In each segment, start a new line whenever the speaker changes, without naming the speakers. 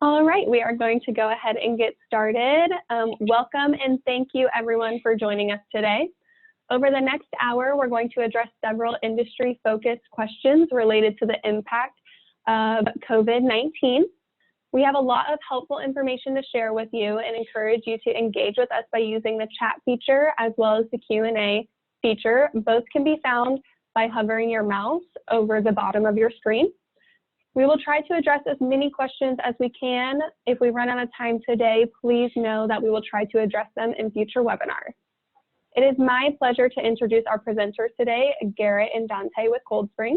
All right, we are going to go ahead and get started. Welcome and thank you everyone for joining us today. Over the next hour, we're going to address several industry-focused questions related to the impact of COVID-19. We have a lot of helpful information to share with you and encourage you to engage with us by using the chat feature as well as the Q&A feature. Both can be found by hovering your mouse over the bottom of your screen. We will try to address as many questions as we can. If we run out of time today, please know that we will try to address them in future webinars. It is my pleasure to introduce our presenters today, Garrett and Dante with Coldspring.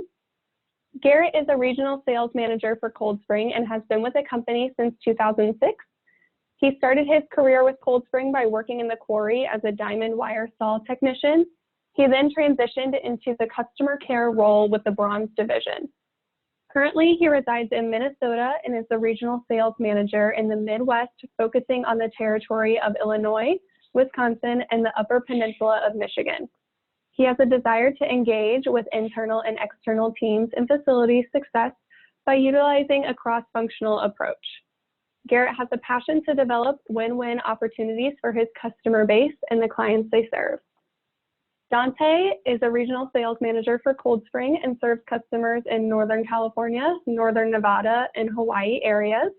Garrett is a regional sales manager for Coldspring and has been with the company since 2006. He started his career with Coldspring by working in the quarry as a diamond wire saw technician. He then transitioned into the customer care role with the bronze division. Currently, he resides in Minnesota and is the regional sales manager in the Midwest, focusing on the territory of Illinois, Wisconsin, and the Upper Peninsula of Michigan. He has a desire to engage with internal and external teams in facility success by utilizing a cross-functional approach. Garrett has a passion to develop win-win opportunities for his customer base and the clients they serve. Dante is a regional sales manager for Coldspring and serves customers in Northern California, Northern Nevada, and Hawaii areas.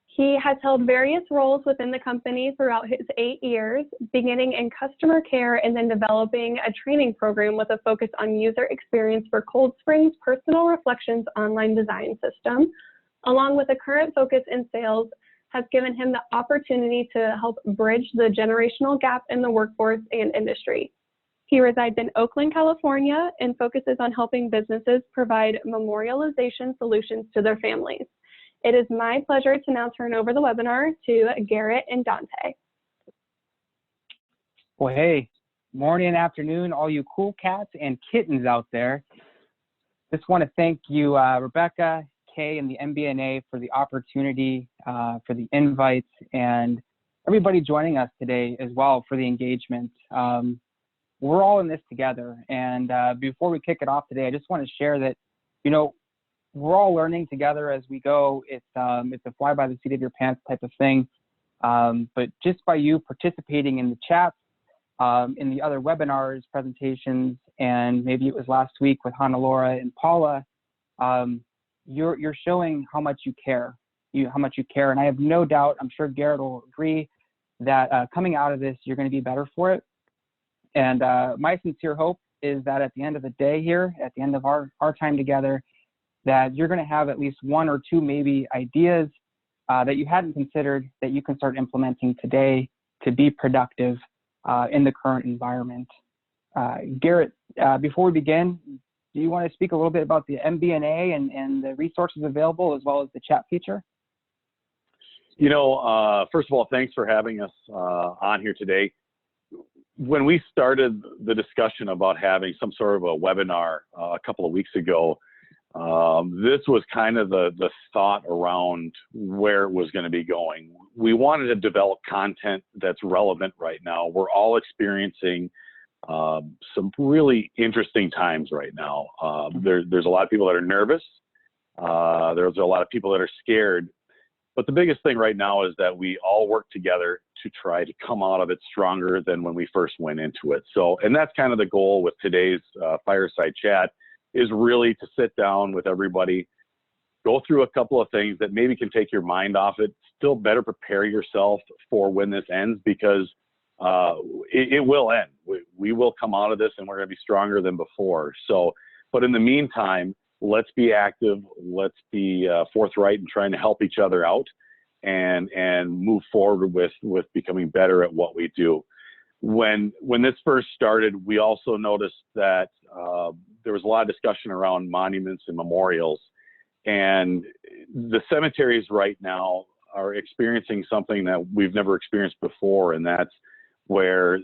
He has held various roles within the company throughout his 8 years, beginning in customer care and then developing a training program with a focus on user experience for Coldspring's Personal Reflections online design system, along with a current focus in sales, has given him the opportunity to help bridge the generational gap in the workforce and industry. He resides in Oakland, California, and focuses on helping businesses provide memorialization solutions to their families. It is my pleasure to now turn over the webinar to Garrett and Dante.
Well, hey, morning and afternoon, all you cool cats and kittens out there. Just want to thank you, Rebecca, Kay, and the MBNA for the opportunity, for the invites, and everybody joining us today as well for the engagement. We're all in this together, and before we kick it off today, I just want to share that, you know, we're all learning together as we go. It's a fly by the seat of your pants type of thing, but just by you participating in the chat, in the other webinars, presentations, and maybe it was last week with Hannah-Laura and Paula, you're showing how much you care, and I have no doubt, I'm sure Garrett will agree, that coming out of this, you're going to be better for it. And my sincere hope is that at the end of the day here, at the end of our time together, that you're going to have at least one or two maybe ideas that you hadn't considered that you can start implementing today to be productive in the current environment. Garrett, before we begin, do you want to speak a little bit about the MBNA and the resources available as well as the chat feature?
You know, first of all, thanks for having us on here today. When we started the discussion about having some sort of a webinar a couple of weeks ago, this was kind of the thought around where it was going to be going. We wanted to develop content that's relevant right now. We're all experiencing some really interesting times right now. There's a lot of people that are nervous. There's a lot of people that are scared. But the biggest thing right now is that we all work together to try to come out of it stronger than when we first went into it. So, and that's kind of the goal with today's Fireside Chat, is really to sit down with everybody, go through a couple of things that maybe can take your mind off it, still better prepare yourself for when this ends, because it will end. We will come out of this and we're going to be stronger than before. So, but in the meantime, let's be active, let's be forthright in trying to help each other out and move forward with becoming better at what we do. When this first started, we also noticed that there was a lot of discussion around monuments and memorials, and the cemeteries right now are experiencing something that we've never experienced before, and that's where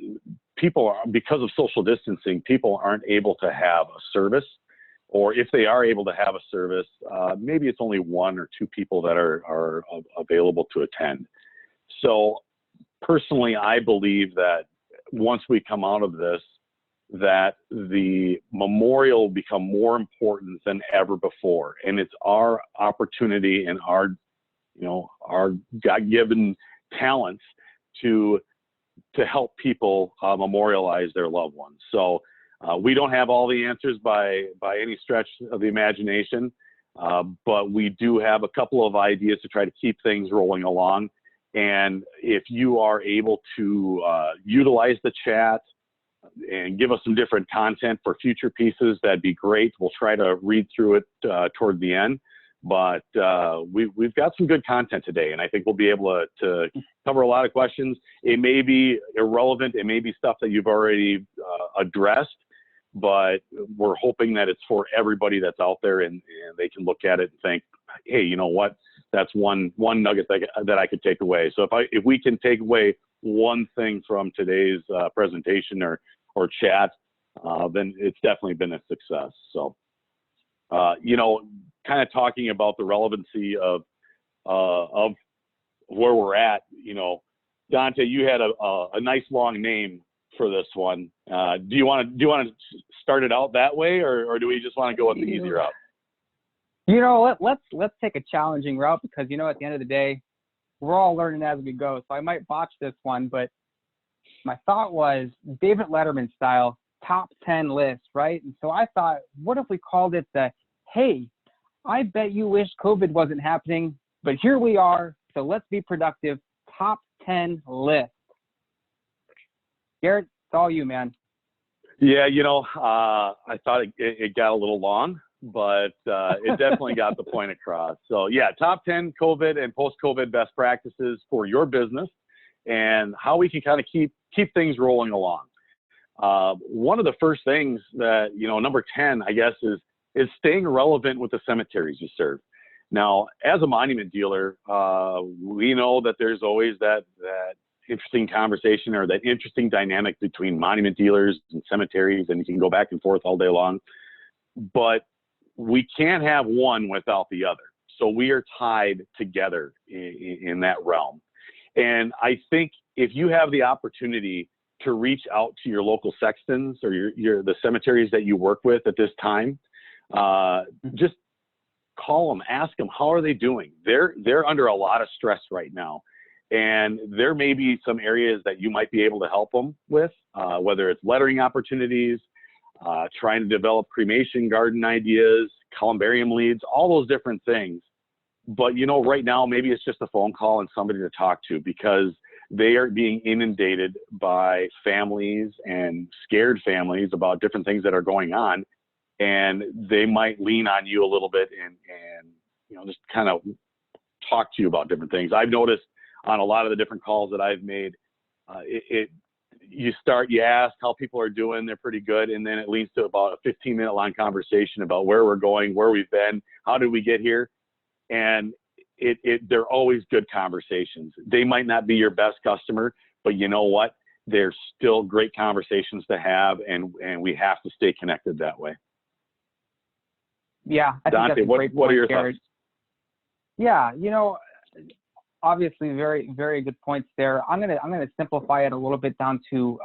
people are, because of social distancing, people aren't able to have a service, or if they are able to have a service, maybe it's only one or two people that are available to attend. So personally, I believe that once we come out of this, that the memorial will become more important than ever before. And it's our opportunity and our our God-given talents to help people memorialize their loved ones. So we don't have all the answers by any stretch of the imagination, but we do have a couple of ideas to try to keep things rolling along. And if you are able to utilize the chat and give us some different content for future pieces, that'd be great. We'll try to read through it toward the end. But we've got some good content today, and I think we'll be able to cover a lot of questions. It may be irrelevant. It may be stuff that you've already addressed, but we're hoping that it's for everybody that's out there, and they can look at it and think, hey, you know what? That's one nugget that I could take away. So if we can take away one thing from today's presentation or chat, then it's definitely been a success. So, kind of talking about the relevancy of where we're at, Dante, you had a nice long name for this one. Do you want to start it out that way, or do we just want to go with the easy route?
Let's take a challenging route, because at the end of the day, we're all learning as we go. So I might botch this one, but my thought was David Letterman style top 10 list, right? And so I thought, what if we called it the, hey, I bet you wish COVID wasn't happening, but here we are, so let's be productive, top 10 list. Garrett, it's all you, man.
Yeah, I thought it got a little long, but it definitely got the point across. So yeah, top 10 COVID and post-COVID best practices for your business and how we can kind of keep things rolling along. One of the first things that, number 10, I guess, is staying relevant with the cemeteries you serve. Now, as a monument dealer, we know that there's always that interesting conversation or that interesting dynamic between monument dealers and cemeteries, and you can go back and forth all day long. But we can't have one without the other. So we are tied together in that realm. And I think if you have the opportunity to reach out to your local sextons or the cemeteries that you work with at this time, just call them, ask them, how are they doing? They're under a lot of stress right now. And there may be some areas that you might be able to help them with, whether it's lettering opportunities, trying to develop cremation garden ideas, columbarium leads, all those different things. But, right now, maybe it's just a phone call and somebody to talk to, because they are being inundated by families and scared families about different things that are going on. And they might lean on you a little bit and just kind of talk to you about different things. I've noticed on a lot of the different calls that I've made, you ask how people are doing, they're pretty good, and then it leads to about a 15-minute long conversation about where we're going, where we've been, how did we get here, and they're always good conversations. They might not be your best customer, but you know what? They're still great conversations to have, and we have to stay connected that way.
Yeah, I
Dante,
think that's a great point,
what are your
Garrett.
thoughts?
Yeah, obviously very, very good points there. I'm gonna simplify it a little bit down to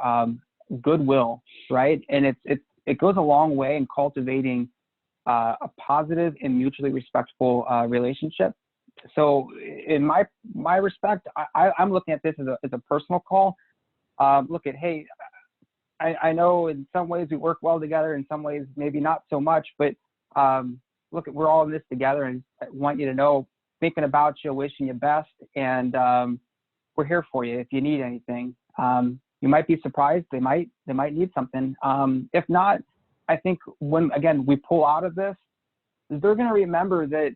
goodwill, right? And it goes a long way in cultivating a positive and mutually respectful relationship. So in my respect, I'm looking at this as a personal call. Look at, hey, I know in some ways we work well together, in some ways maybe not so much, but look, we're all in this together, and I want you to know, thinking about you, wishing you best, and we're here for you if you need anything. You might be surprised, they might need something. If not, I think when again we pull out of this, they're going to remember that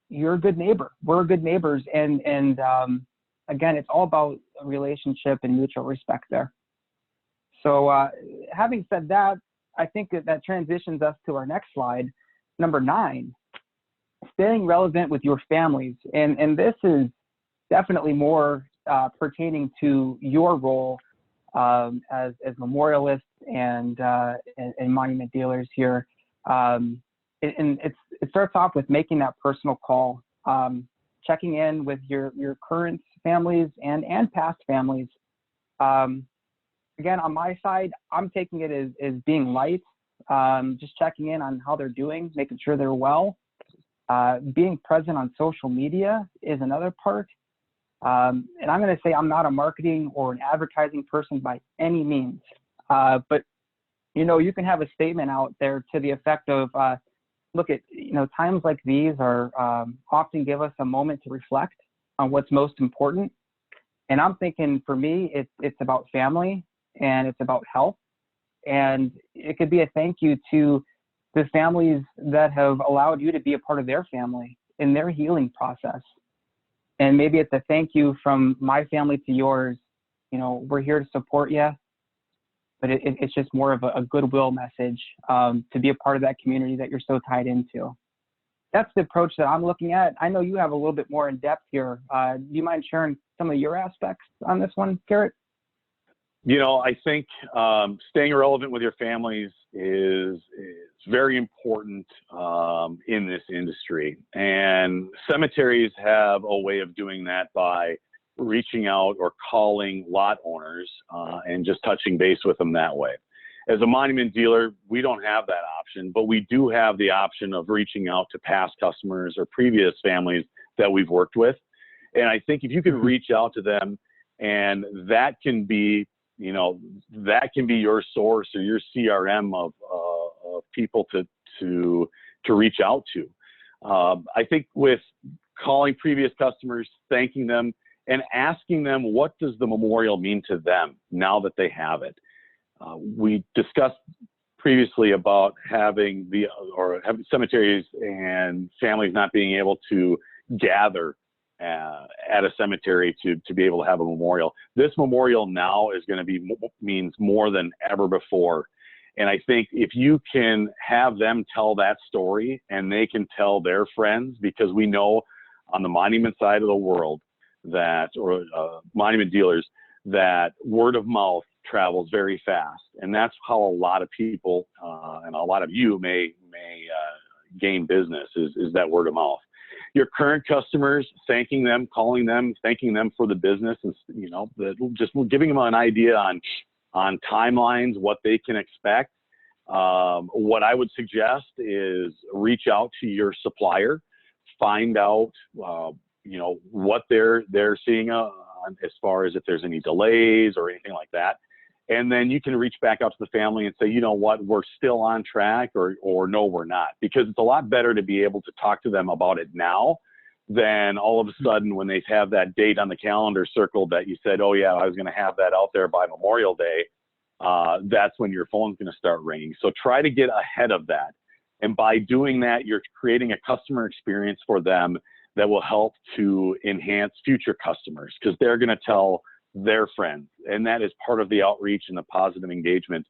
you're a good neighbor. We're good neighbors, and again, it's all about a relationship and mutual respect there. So having said that, I think that transitions us to our next slide, number 9. Staying relevant with your families, and this is definitely more pertaining to your role as memorialists and monument dealers here. And it starts off with making that personal call, checking in with your current families and past families. Again, on my side, I'm taking it as being light, just checking in on how they're doing, making sure they're well. Being present on social media is another part. And I'm going to say I'm not a marketing or an advertising person by any means. But, you can have a statement out there to the effect of, look at, times like these are often give us a moment to reflect on what's most important. And I'm thinking for me, it's about family and it's about health. And it could be a thank you to the families that have allowed you to be a part of their family in their healing process. And maybe it's a thank you from my family to yours. We're here to support you, but it's just more of a goodwill message to be a part of that community that you're so tied into. That's the approach that I'm looking at. I know you have a little bit more in depth here. Do you mind sharing some of your aspects on this one, Garrett?
I think staying relevant with your families is very important in this industry. And cemeteries have a way of doing that by reaching out or calling lot owners and just touching base with them that way. As a monument dealer, we don't have that option, but we do have the option of reaching out to past customers or previous families that we've worked with. And I think if you can reach out to them, and that can be your source or your CRM of people to reach out to. I think with calling previous customers, thanking them, and asking them what does the memorial mean to them now that they have it. We discussed previously about having cemeteries and families not being able to gather at a cemetery to be able to have a memorial. This memorial now is going to means more than ever before. And I think if you can have them tell that story and they can tell their friends, because we know on the monument side of the world monument dealers, that word of mouth travels very fast. And that's how a lot of people and a lot of you may gain business is that word of mouth. Your current customers, thanking them, calling them, thanking them for the business, and just giving them an idea on timelines, what they can expect. What I would suggest is reach out to your supplier, find out what they're seeing as far as if there's any delays or anything like that. And then you can reach back out to the family and say, you know what, we're still on track, or no, we're not. Because it's a lot better to be able to talk to them about it now than all of a sudden when they have that date on the calendar circled that you said, oh yeah, I was going to have that out there by Memorial Day. That's when your phone's going to start ringing. So try to get ahead of that. And by doing that, you're creating a customer experience for them that will help to enhance future customers, because they're going to tell their friends. And that is part of the outreach and the positive engagement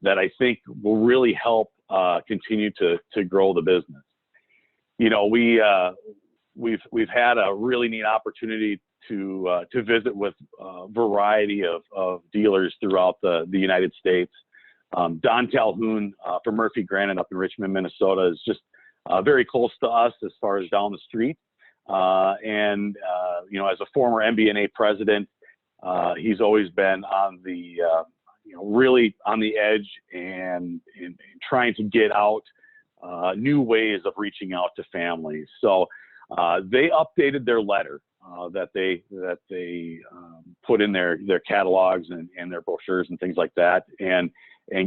that I think will really help continue to grow the business. We've had a really neat opportunity to visit with a variety of dealers throughout the United States. Don Calhoun from Murphy Granite up in Richmond, Minnesota is just very close to us as far as down the street. As a former MBNA president, he's always been on the, really on the edge and trying to get out new ways of reaching out to families. So they updated their letter that they put in their catalogs and their brochures and things like that, and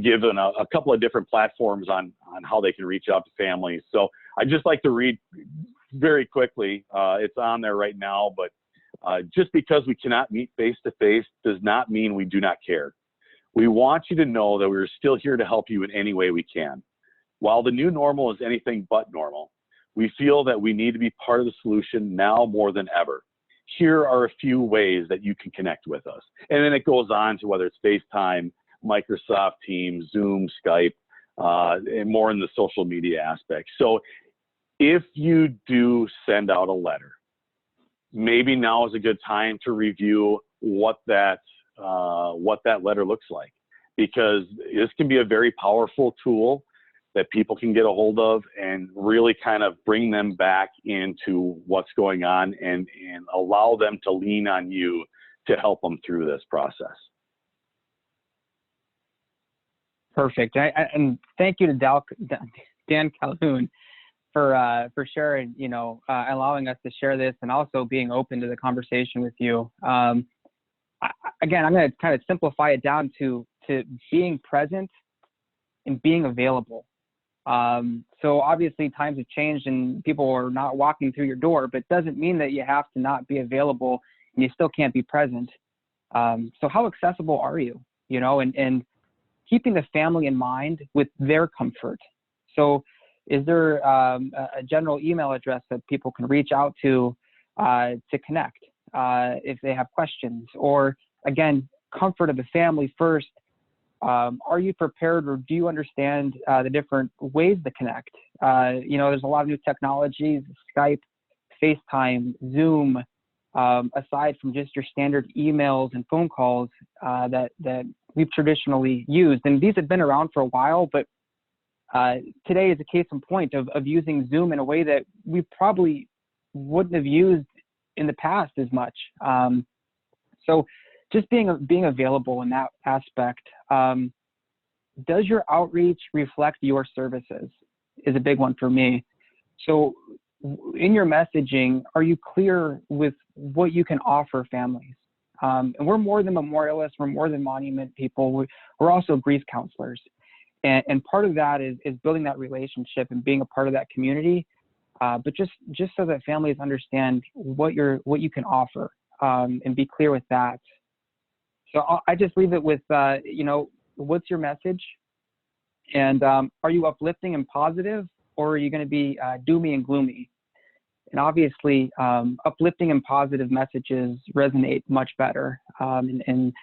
given a couple of different platforms on how they can reach out to families. So I'd just like to read very quickly. It's on there right now, but just because we cannot meet face-to-face does not mean we do not care. We want you to know that we're still here to help you in any way we can. While the new normal is anything but normal, we feel that we need to be part of the solution now more than ever. Here are a few ways that you can connect with us. And then it goes on to whether it's FaceTime, Microsoft Teams, Zoom, Skype, and more in the social media aspect. So if you do send out a letter, maybe now is a good time to review what that letter looks like, because this can be a very powerful tool that people can get a hold of and really kind of bring them back into what's going on and allow them to lean on you to help them through this process.
Perfect. And thank you to Dan Calhoun for sharing, allowing us to share this and also being open to the conversation with you. Again, I'm going to kind of simplify it down to being present and being available. So obviously times have changed and people are not walking through your door, but it doesn't mean that you have to not be available and you still can't be present. So how accessible are you, and keeping the family in mind with their comfort. So is there a general email address that people can reach out to connect if they have questions? Or again, comfort of the family first. Are you prepared, or do you understand the different ways to connect? There's a lot of new technologies, Skype, FaceTime, Zoom, aside from just your standard emails and phone calls that we've traditionally used. And these have been around for a while, but today is a case in point of using Zoom in a way that we probably wouldn't have used in the past as much. So just being available in that aspect. Does your outreach reflect your services is a big one for me. So in your messaging, are you clear with what you can offer families? And we're more than memorialists, we're more than monument people, we're also grief counselors. And part of that is building that relationship and being a part of that community, but just so that families understand what you can offer, and be clear with that. So I just leave it with, what's your message? And are you uplifting and positive, or are you going to be doomy and gloomy? And obviously, uplifting and positive messages resonate much better. And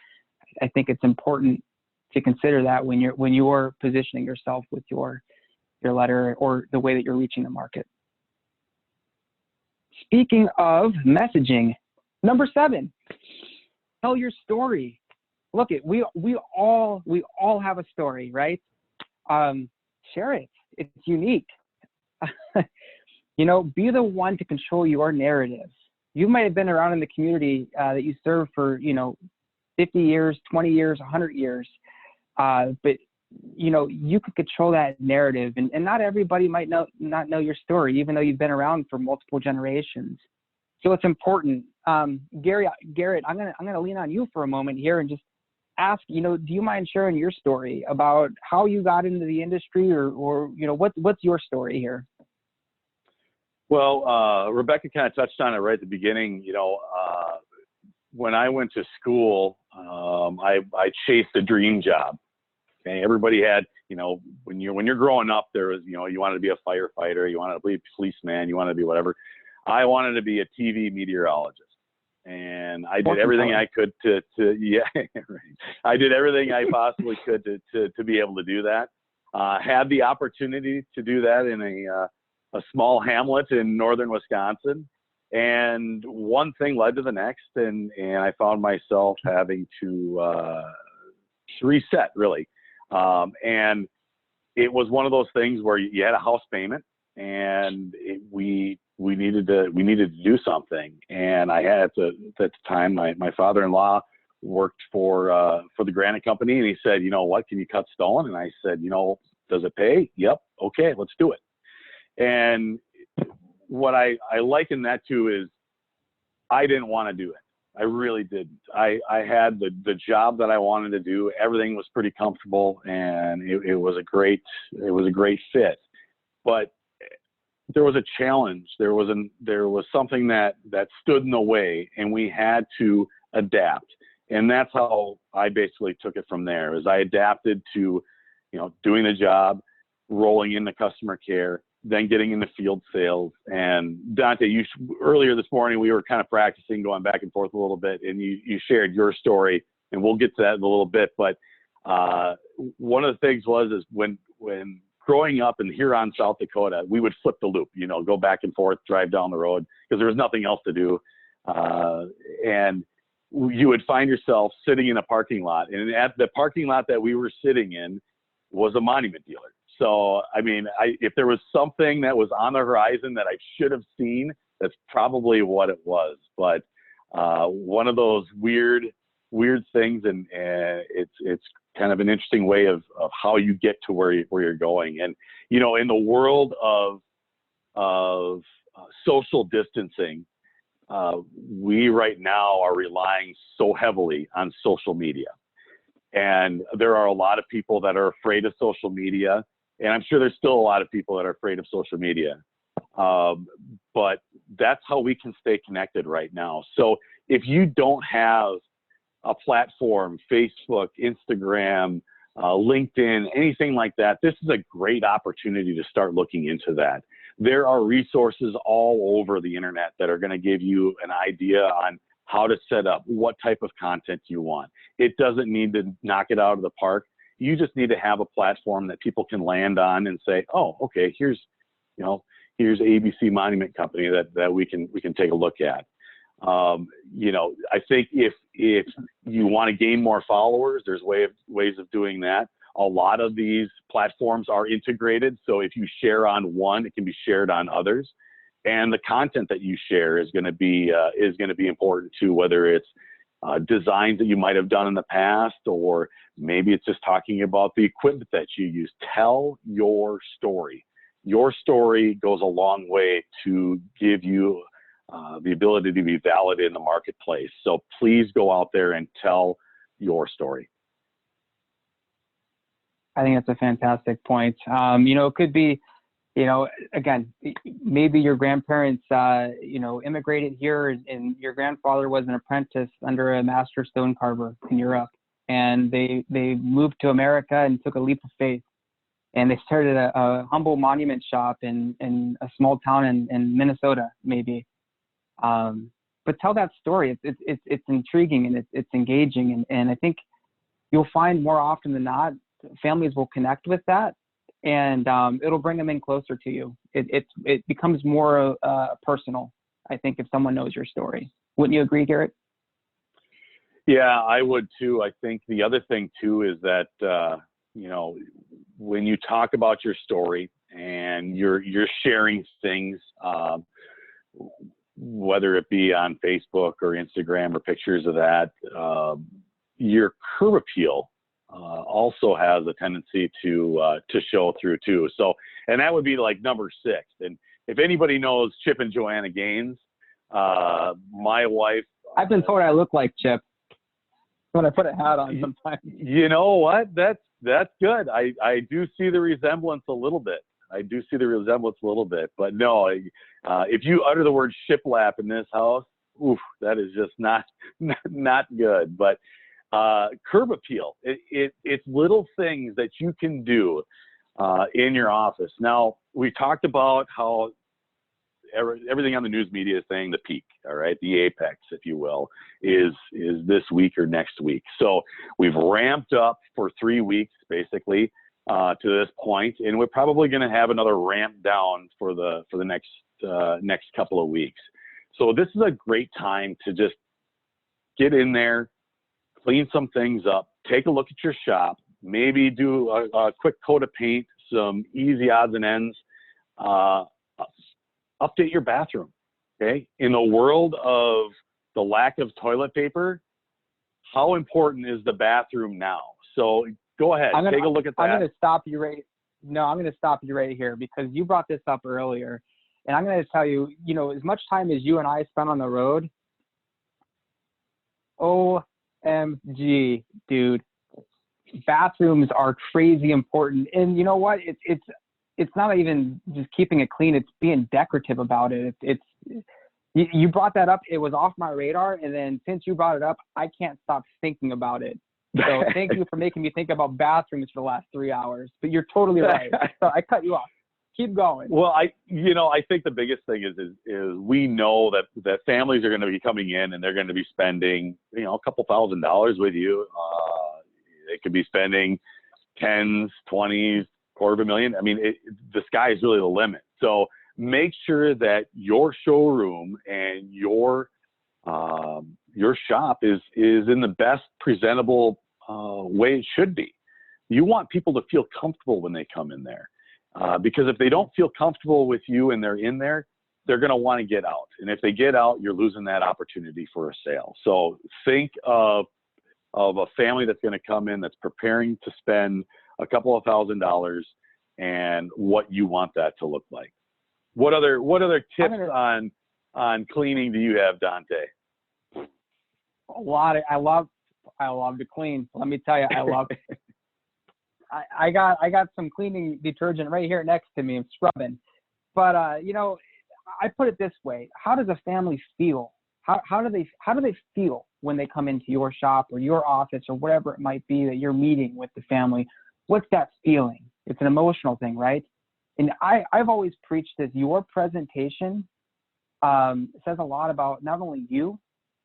I think it's important to consider that when you're positioning yourself with your letter or the way that you're reaching the market. Speaking of messaging, number 7, tell your story. Look, we all have a story, right? Share it. It's unique. Be the one to control your narrative. You might have been around in the community that you serve for 50 years, 20 years, 100 years, but you could control that narrative, and not everybody might not know your story, even though you've been around for multiple generations. So it's important. Garrett, I'm gonna lean on you for a moment here and just ask, do you mind sharing your story about how you got into the industry, or what's your story here?
Well, Rebecca kind of touched on it right at the beginning. When I went to school, I chased a dream job. Okay, everybody had, when you're growing up, there was, you wanted to be a firefighter, you wanted to be a policeman, you wanted to be whatever. I wanted to be a TV meteorologist. And I did everything I could I did everything I possibly could to be able to do that. Had the opportunity to do that in a small hamlet in northern Wisconsin, and one thing led to the next, and I found myself having to reset, really. And it was one of those things where you had a house payment, and we needed to do something. And I had at the time, my father-in-law worked for the granite company, and he said, what, can you cut stone? And I said, does it pay? Yep. Okay, let's do it. And what I liken that to is I didn't want to do it. I really didn't. I had the job that I wanted to do. Everything was pretty comfortable, and it was a great fit. But there was a challenge. There was something that stood in the way, and we had to adapt. And that's how I basically took it from there. Is I adapted to, doing the job, rolling into customer care, then getting into field sales. And Dante, earlier this morning, we were kind of practicing going back and forth a little bit, and you shared your story, and we'll get to that in a little bit. But one of the things is when growing up in Huron, South Dakota, we would flip the loop, go back and forth, drive down the road, because there was nothing else to do. And you would find yourself sitting in a parking lot, and at the parking lot that we were sitting in was a monument dealer. So, if there was something that was on the horizon that I should have seen, that's probably what it was. But one of those weird things, and it's kind of an interesting way of how you get to where you're going. And, in the world of of social distancing, we right now are relying so heavily on social media. And there are a lot of people that are afraid of social media. And I'm sure there's still a lot of people that are afraid of social media. But that's how we can stay connected right now. So if you don't have a platform, Facebook, Instagram, LinkedIn, anything like that, this is a great opportunity to start looking into that. There are resources all over the internet that are going to give you an idea on how to set up, what type of content you want. It doesn't need to knock it out of the park. You just need to have a platform that people can land on and say, oh, okay, here's ABC Monument Company that we can take a look at. I think if you want to gain more followers, there's ways of doing that. A lot of these platforms are integrated, so if you share on one, it can be shared on others. And the content that you share is going to be important too, whether it's designs that you might have done in the past, or maybe it's just talking about the equipment that you use. Tell your story. Your story goes a long way to give you the ability to be validated in the marketplace. So please go out there and tell your story.
I think that's a fantastic point. It could be, again, maybe your grandparents, immigrated here, and your grandfather was an apprentice under a master stone carver in Europe, and they moved to America and took a leap of faith, and they started a humble monument shop in a small town in Minnesota, maybe. But tell that story. It's intriguing, and it's engaging, and I think you'll find more often than not, families will connect with that, and it'll bring them in closer to you. It becomes more personal, I think, if someone knows your story. Wouldn't you agree, Garrett?
Yeah, I would too. I think the other thing too is that when you talk about your story and you're sharing things, whether it be on Facebook or Instagram or pictures of that, your curb appeal also has a tendency to show through too. So, and that would be like number 6. And if anybody knows Chip and Joanna Gaines, my wife.
I've been told I look like Chip when I put a hat on sometimes.
You know what? That's good. I do see the resemblance a little bit. But no, if you utter the word shiplap in this house, oof, that is just not good. But curb appeal, it's little things that you can do in your office. Now, we talked about how everything on the news media is saying the peak, all right, the apex, if you will, is this week or next week. So we've ramped up for 3 weeks, basically, to this point, and we're probably going to have another ramp down for the next couple of weeks. So this is a great time to just get in there, clean some things up, take a look at your shop, maybe do a quick coat of paint, some easy odds and ends, update your bathroom, okay? In the world of the lack of toilet paper, how important is the bathroom now? So go ahead, take a look at that.
I'm going to stop you right here, because you brought this up earlier, and I'm going to tell you, as much time as you and I spent on the road, OMG, dude, bathrooms are crazy important. And you know what? It's not even just keeping it clean. It's being decorative about it. You brought that up. It was off my radar. And then since you brought it up, I can't stop thinking about it. So thank you for making me think about bathrooms for the last 3 hours, but you're totally right. So I cut you off. Keep going.
Well, I think the biggest thing is we know that families are going to be coming in and they're going to be spending, a couple $1,000s with you. They could be spending 10s, 20s, $250,000. I mean, the sky is really the limit. So make sure that your showroom and your shop is in the best presentable way it should be. You want people to feel comfortable when they come in there, because if they don't feel comfortable with you and they're in there, they're going to want to get out. And if they get out, you're losing that opportunity for a sale. So think of a family that's going to come in that's preparing to spend a couple of $1,000s and what you want that to look like. What other tips on cleaning do you have, Dante?
A lot. I love to clean. Let me tell you, I love it. I got some cleaning detergent right here next to me. I'm scrubbing. But you know, I put it this way: how does a family feel? How do they feel when they come into your shop or your office or whatever it might be that you're meeting with the family? What's that feeling? It's an emotional thing, right? And I've always preached this: your presentation says a lot about not only you,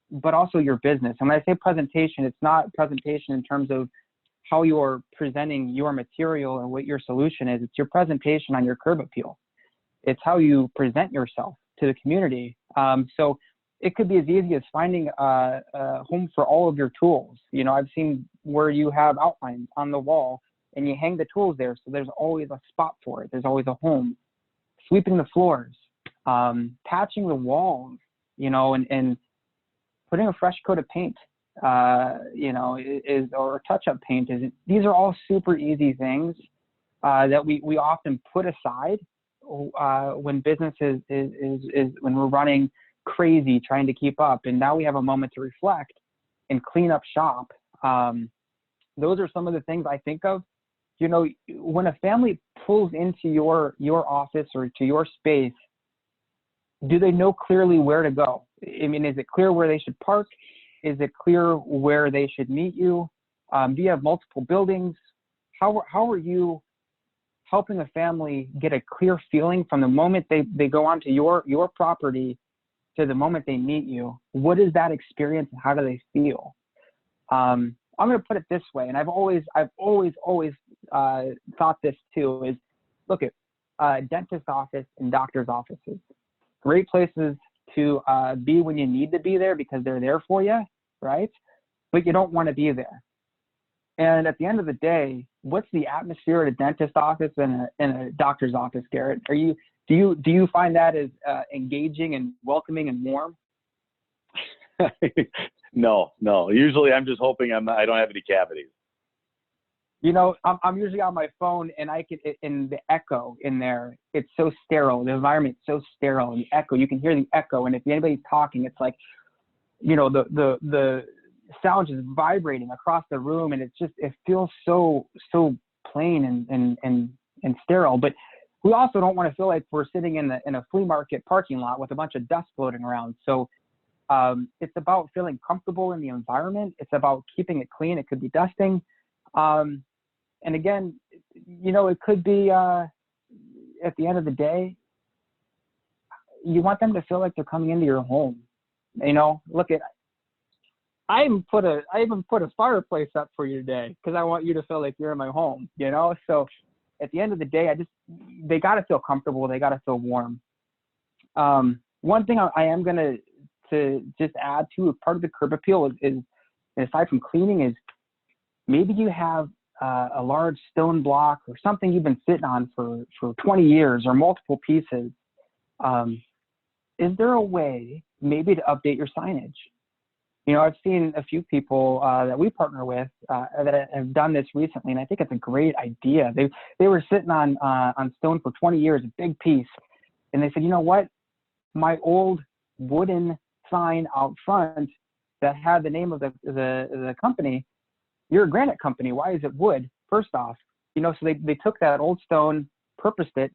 but also your business. And when I say presentation, it's not presentation in terms of how you're presenting your material or what your solution is. It's your presentation on your curb appeal. It's how you present yourself to the community. So it could be as easy as finding a home for all of your tools. You know, I've seen where you have outlines on the wall and you hang the tools there, so there's always a spot for it. There's always a home. Sweeping the floors, patching the walls, you know, and putting a fresh coat of paint, you know, or touch-up paint. These are all super easy things that we often put aside when business is when we're running crazy trying to keep up. And now we have a moment to reflect and clean up shop. Those are some of the things I think of. You know, when a family pulls into your office or to your space, do they know clearly where to go? I mean, is it clear where they should park? Is it clear where they should meet you? Do you have multiple buildings? How are you helping a family get a clear feeling from the moment they go onto your property to the moment they meet you? What is that experience and how do they feel? I'm going to put it this way, and I've always thought this too, is look at dentist office and doctor's offices. Great places to be when you need to be there because they're there for you, right? But you don't want to be there. And at the end of the day, what's the atmosphere at a dentist office and a doctor's office, Garrett? Do you find that as engaging and welcoming and warm?
No. Usually I'm just hoping I don't have any cavities.
You know, I'm usually on my phone and in the echo in there, it's so sterile. The environment's so sterile and the echo, you can hear the echo. And if anybody's talking, it's like, you know, the sound just vibrating across the room. And it feels so plain and sterile. But we also don't want to feel like we're sitting in a flea market parking lot with a bunch of dust floating around. So it's about feeling comfortable in the environment. It's about keeping it clean. It could be dusting. And again, you know, it could be at the end of the day, you want them to feel like they're coming into your home. You know, I even put a fireplace up for you today because I want you to feel like you're in my home, you know? So at the end of the day, they got to feel comfortable. They got to feel warm. One thing I am going to just add to part of the curb appeal is aside from cleaning, is maybe you have a large stone block or something you've been sitting on for 20 years or multiple pieces. Is there a way maybe to update your signage? You know, I've seen a few people that we partner with that have done this recently, and I think it's a great idea. They were sitting on stone for 20 years, a big piece, and they said, you know what? My old wooden sign out front that had the name of the company, you're a granite company. Why is it wood? First off, you know, so they took that old stone, purposed it,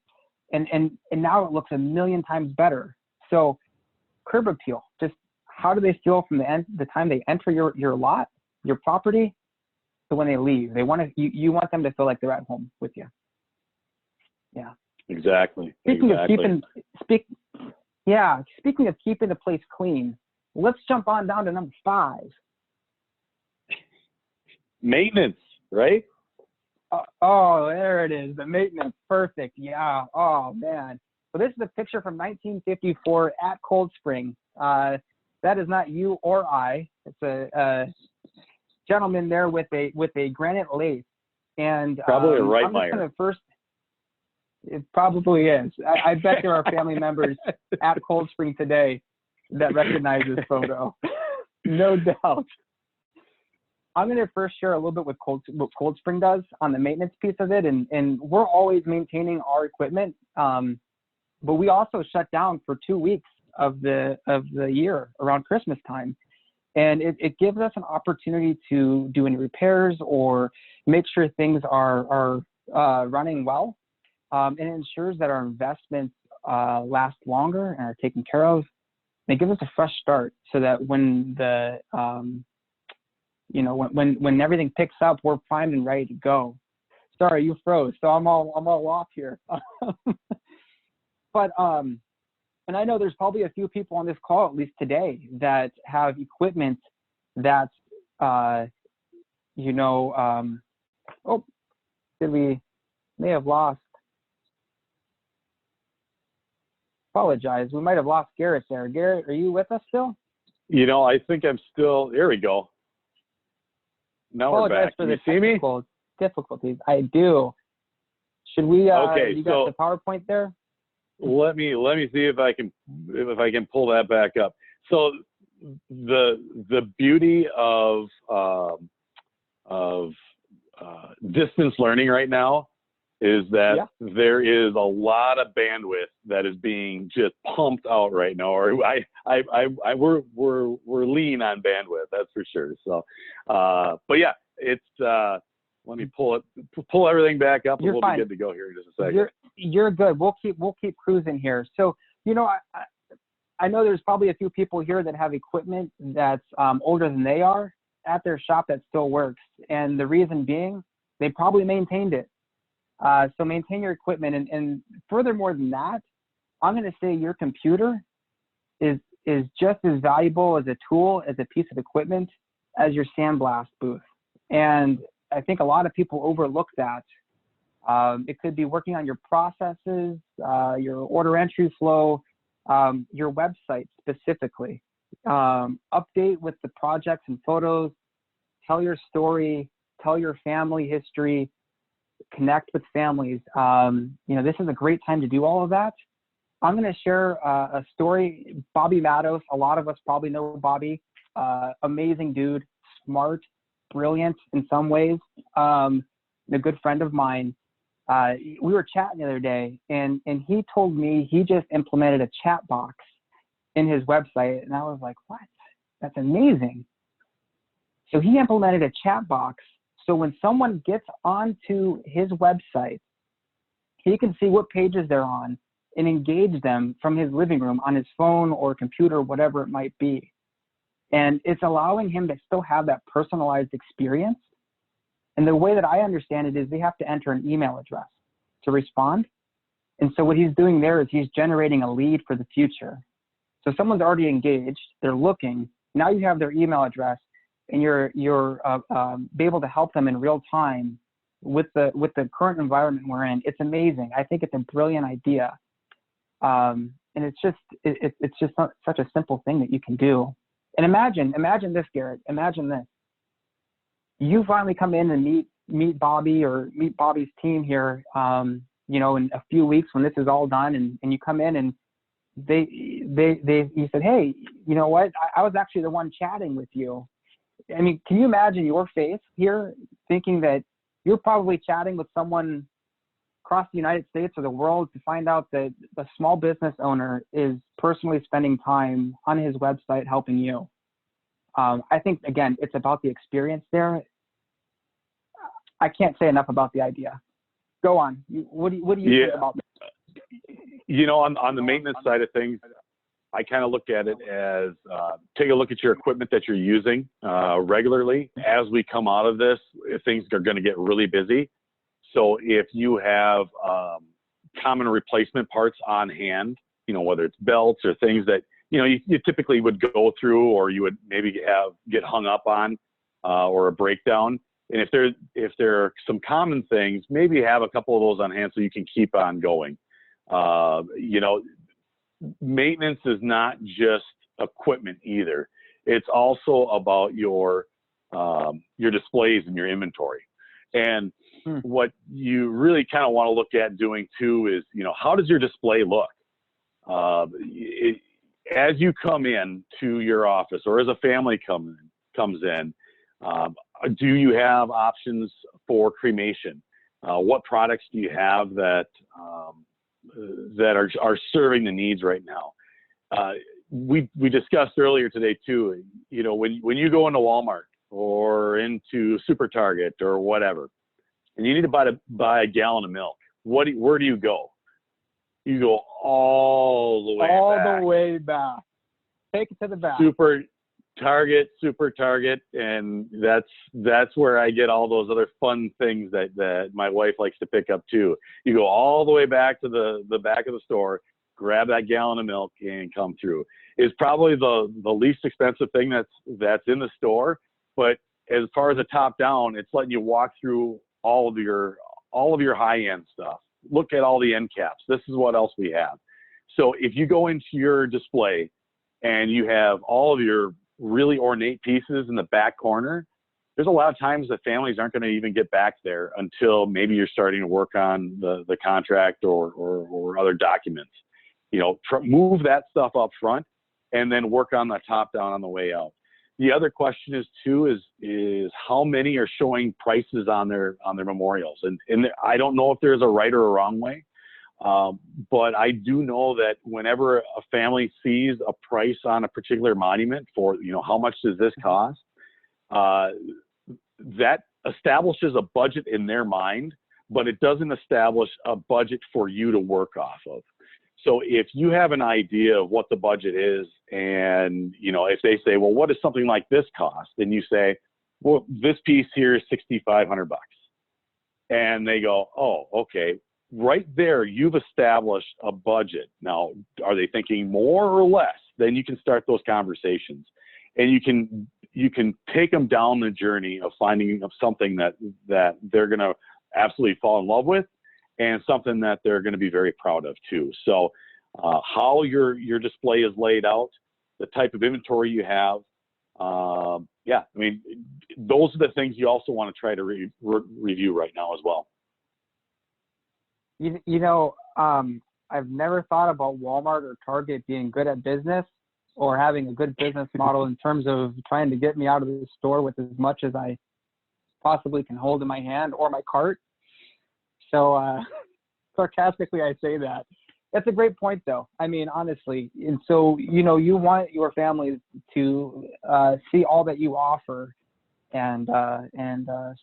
and now it looks a million times better. So curb appeal, just how do they feel from the time they enter your lot, your property, to when they leave? You want them to feel like they're at home with you. Yeah.
Exactly.
Speaking of keeping the place clean, let's jump on down to number 5.
Maintenance, right?
Oh, there it is. The maintenance. Perfect. Yeah. Oh, man. So this is a picture from 1954 at Coldspring. That is not you or I. It's a gentleman there with a granite lathe. And
probably a Reitmeyer.
I'm just gonna first. It probably is. I bet there are family members at Coldspring today that recognize this photo. No doubt. I'm going to first share a little bit what Coldspring does on the maintenance piece of it. And we're always maintaining our equipment. but we also shut down for 2 weeks of the year around Christmas time. And it gives us an opportunity to do any repairs or make sure things are running well. And it ensures that our investments last longer and are taken care of. And it gives us a fresh start so that when the, when everything picks up, we're primed and ready to go. Sorry, you froze, so I'm all off here. But, and I know there's probably a few people on this call, at least today, that have equipment that, oh, we may have lost. Apologize, we might have lost Garrett there. Garrett, are you with us still?
I think I'm still, here we go. Now we're back. Can you see me?
Difficulties. I do. Should we,
okay,
you got the PowerPoint there?
Let me see if I can pull that back up. So the beauty of distance learning right now is that there is a lot of bandwidth that is being just pumped out right now. Or we're lean on bandwidth, that's for sure. So, but yeah, it's let me pull everything back up, and we'll be good to go here in just a second.
You're good. We'll keep cruising here. So, I know there's probably a few people here that have equipment that's older than they are at their shop that still works. And the reason being, they probably maintained it. So maintain your equipment. And furthermore than that, I'm going to say your computer is just as valuable as a tool, as a piece of equipment, as your sandblast booth. And I think a lot of people overlook that. It could be working on your processes, your order entry flow, your website specifically. Update with the projects and photos, tell your story, tell your family history, connect with families. This is a great time to do all of that. I'm going to share a story. Bobby Matos, a lot of us probably know Bobby, amazing dude, smart, brilliant in some ways, a good friend of mine. We were chatting the other day, and he told me he just implemented a chat box in his website, and I was like, what? That's amazing. So he implemented a chat box, so when someone gets onto his website, he can see what pages they're on and engage them from his living room on his phone or computer, whatever it might be. And it's allowing him to still have that personalized experience. And the way that I understand it is they have to enter an email address to respond. And so what he's doing there is he's generating a lead for the future. So someone's already engaged, they're looking, now you have their email address, and you're be able to help them in real time with the current environment we're in. It's amazing. I think it's a brilliant idea. And it's just such a simple thing that you can do. And imagine this, Garrett, imagine this. You finally come in and meet Bobby or meet Bobby's team here, in a few weeks when this is all done, and you come in and you said, hey, you know what? I was actually the one chatting with you. I mean, can you imagine your face here thinking that you're probably chatting with someone across the United States or the world to find out that a small business owner is personally spending time on his website helping you? I think, again, it's about the experience there. I can't say enough about the idea. Go on. What do you think about this?
On the maintenance side of things, I kind of look at it as take a look at your equipment that you're using regularly. As we come out of this, things are going to get really busy. So if you have common replacement parts on hand, whether it's belts or things that, you typically would go through, or you would maybe get hung up on or a breakdown. And if there are some common things, maybe have a couple of those on hand so you can keep on going. Maintenance is not just equipment either. It's also about your displays and your inventory. And what you really kind of want to look at doing too is, how does your display look? As you come in to your office, or as a family comes in, do you have options for cremation? What products do you have that that are serving the needs right now. We discussed earlier today too, you know, when you go into Walmart or into Super Target or whatever, and you need to buy a gallon of milk, where do you go? You go all the way back.
All the way back. Take it to the back. Super Target, and that's where I get all those other fun things that my wife likes to pick up too. You go all the way back to the back of the store, grab that gallon of milk, and come through. It's probably the least expensive thing that's in the store, but as far as the top down, it's letting you walk through all of your high-end stuff. Look at all the end caps. This is what else we have. So if you go into your display and you have all of your really ornate pieces in the back corner, there's a lot of times that families aren't going to even get back there until maybe you're starting to work on the contract or other documents. You know, move that stuff up front and then work on the top down on the way out. The other question is how many are showing prices on their memorials, and I don't know if there's a right or a wrong way, but I do know that whenever a family sees a price on a particular monument for, you know, how much does this cost, that establishes a budget in their mind, but it doesn't establish a budget for you to work off of. So if you have an idea of what the budget is, and, you know, if they say, well, what does something like this cost? And you say, well, this piece here is $6,500. And they go, oh, okay. Right there, you've established a budget. Now, are they thinking more or less? Then you can start those conversations, and you can take them down the journey of finding something that they're going to absolutely fall in love with, and something that they're going to be very proud of too. So how your display is laid out, the type of inventory you have, yeah, I mean, those are the things you also want to try to review right now as well. You know, I've never thought about Walmart or Target being good at business or having a good business model in terms of trying to get me out of the store with as much as I possibly can hold in my hand or my cart. So sarcastically, I say that. That's a great point, though. I mean, honestly. And so, you know, you want your family to see all that you offer, and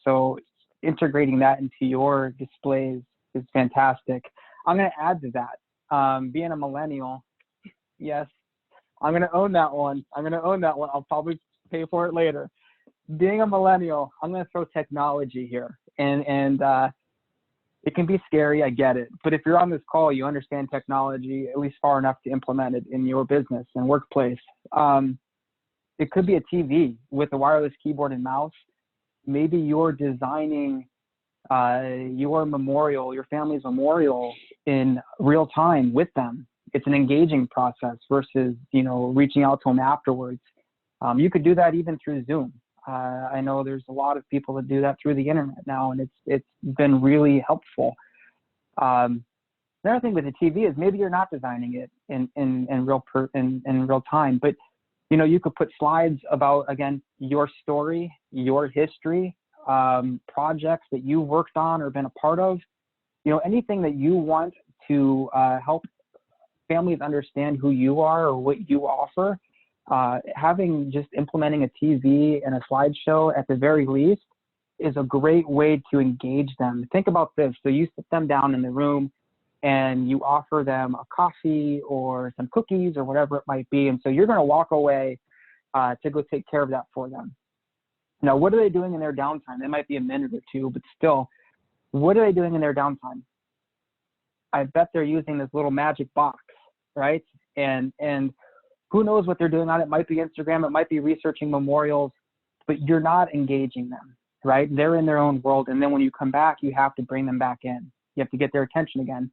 so integrating that into your displays is fantastic. I'm going to add to that. Being a millennial, yes, I'm going to own that one. I'll probably pay for it later. Being a millennial, I'm going to throw technology here, and it can be scary, I get it. But if you're on this call, you understand technology at least far enough to implement it in your business and workplace. It could be a TV with a wireless keyboard and mouse. Maybe you're designing your memorial, your family's memorial, in real time with them. It's an engaging process versus, you know, reaching out to them afterwards. You could do that even through Zoom. I know there's a lot of people that do that through the internet now, and it's been really helpful. Another thing with the TV is maybe you're not designing it in real time, but you know, you could put slides about, again, your story, your history, projects that you worked on or been a part of. You know, anything that you want to help families understand who you are or what you offer. Having just implementing a TV and a slideshow at the very least is a great way to engage them. Think about this. So you sit them down in the room and you offer them a coffee or some cookies or whatever it might be. And so you're going to walk away to go take care of that for them. Now, what are they doing in their downtime? It might be a minute or two, but still, what are they doing in their downtime? I bet they're using this little magic box, right? And who knows what they're doing on it? It might be Instagram, it might be researching memorials, but you're not engaging them, right? They're in their own world. And then when you come back, you have to bring them back in. You have to get their attention again.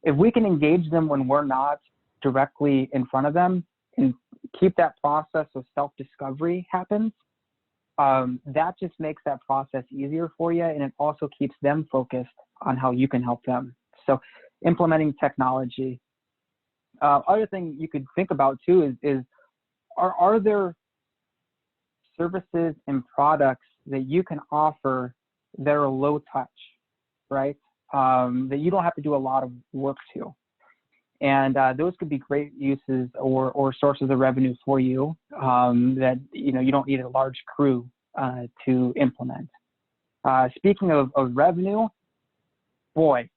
If we can engage them when we're not directly in front of them and keep that process of self-discovery happens, that just makes that process easier for you. And it also keeps them focused on how you can help them. So implementing technology. Other thing you could think about too is are there services and products that you can offer that are low touch, right? that you don't have to do a lot of work to. And those could be great uses or sources of revenue for you that you don't need a large crew to implement. Speaking of revenue, boy,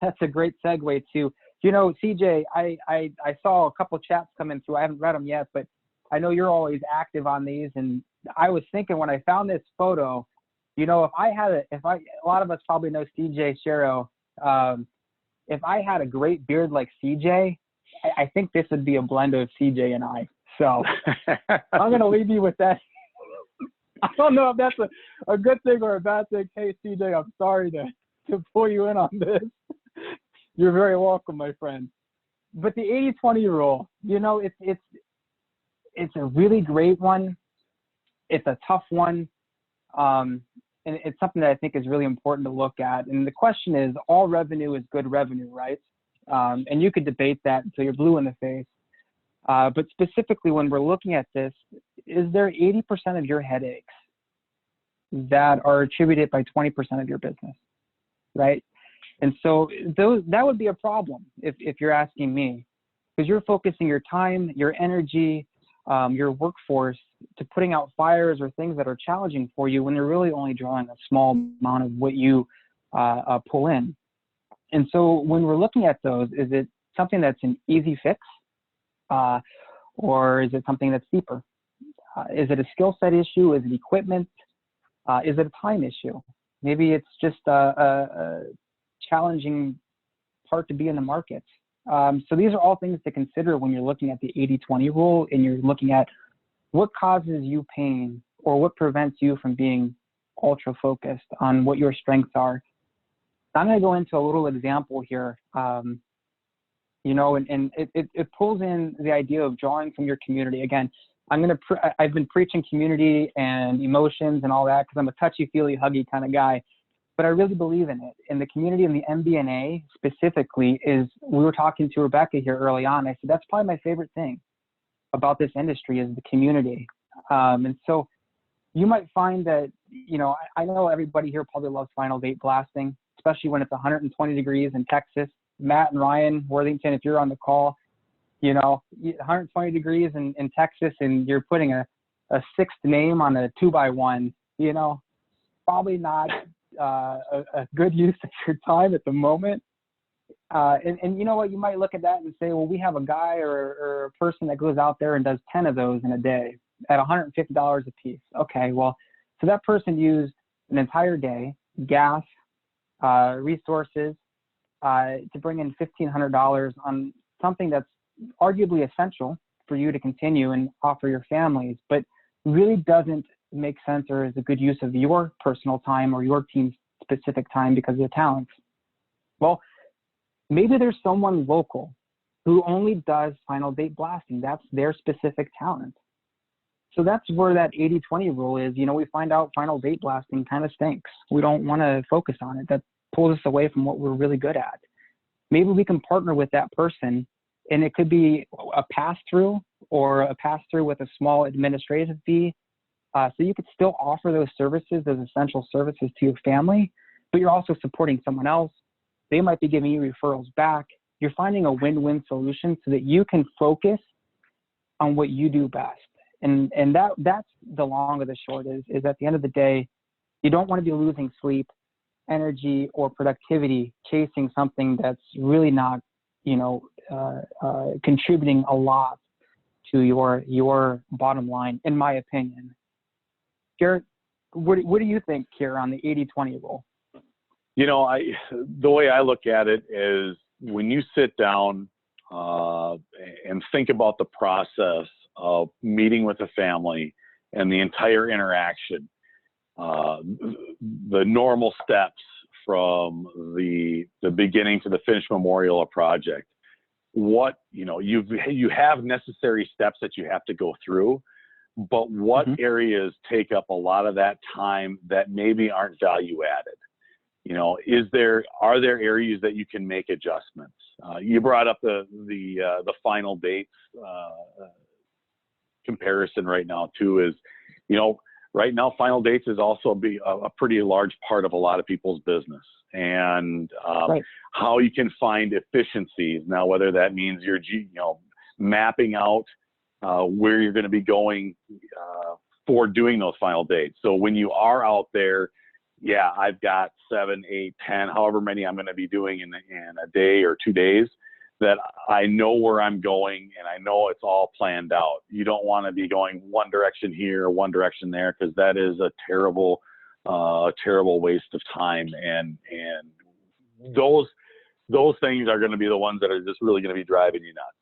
that's a great segue to, CJ, I saw a couple chats coming through. I haven't read them yet, but I know you're always active on these. And I was thinking when I found this photo, a lot of us probably know CJ Shero. If I had a great beard like CJ, I think this would be a blend of CJ and I. So I'm going to leave you with that. I don't know if that's a good thing or a bad thing. Hey, CJ, I'm sorry to pull you in on this. You're very welcome, my friend. But the 80-20 rule, it's a really great one. It's a tough one. And it's something that I think is really important to look at. And the question is, all revenue is good revenue, right? And you could debate that until you're blue in the face. But specifically, when we're looking at this, is there 80% of your headaches that are attributed by 20% of your business, right? And so that would be a problem if you're asking me, because you're focusing your time, your energy, your workforce to putting out fires or things that are challenging for you when you're really only drawing a small amount of what you pull in. And so when we're looking at those, is it something that's an easy fix? Or is it something that's deeper? Is it a skill set issue? Is it equipment? Is it a time issue? Maybe it's just a challenging part to be in the market. So these are all things to consider when you're looking at the 80-20 rule and you're looking at what causes you pain or what prevents you from being ultra focused on what your strengths are. I'm going to go into a little example here, and it pulls in the idea of drawing from your community. Again, I've been preaching community and emotions and all that because I'm a touchy-feely, huggy kind of guy. But I really believe in it. And the community in the MBNA specifically we were talking to Rebecca here early on. I said, that's probably my favorite thing about this industry is the community. And so you might find that, I know everybody here probably loves final date blasting, especially when it's 120 degrees in Texas. Matt and Ryan Worthington, if you're on the call, 120 degrees in Texas and you're putting a sixth name on a 2x1, probably not a good use of your time at the moment. And you know what, you might look at that and say, well, we have a guy or a person that goes out there and does 10 of those in a day at $150 a piece. Okay, well, so that person used an entire day, gas, resources, to bring in $1,500 on something that's arguably essential for you to continue and offer your families, but really doesn't make sense or is a good use of your personal time or your team's specific time because of the talents. Well, maybe there's someone local who only does final date blasting. That's their specific talent. So that's where that 80-20 rule is. We find out final date blasting kind of stinks. We don't want to focus on it. That pulls us away from what we're really good at. Maybe we can partner with that person, and it could be a pass-through or a pass-through with a small administrative fee. So you could still offer those services, those essential services to your family, but you're also supporting someone else. They might be giving you referrals back. You're finding a win-win solution so that you can focus on what you do best. And that's the long of the short is at the end of the day, you don't want to be losing sleep, energy, or productivity chasing something that's really not, contributing a lot to your bottom line, in my opinion. Garrett, what do you think here on the 80-20 rule?
The way I look at it is when you sit down and think about the process of meeting with a family and the entire interaction, the normal steps from the beginning to the finished memorial of project, you have necessary steps that you have to go through, but what areas take up a lot of that time that maybe aren't value added? Are there areas that you can make adjustments? You brought up the final dates comparison right now too. Is right now, final dates is also a pretty large part of a lot of people's business, and
Right.
how you can find efficiencies. Now, whether that means you're, mapping out where you're going to be going for doing those final dates. So when you are out there, yeah, I've got 7, 8, 10, however many I'm going to be doing in a day or 2 days, that I know where I'm going and I know it's all planned out. You don't want to be going one direction here or one direction there, because that is a terrible waste of time. And those things are going to be the ones that are just really going to be driving you nuts.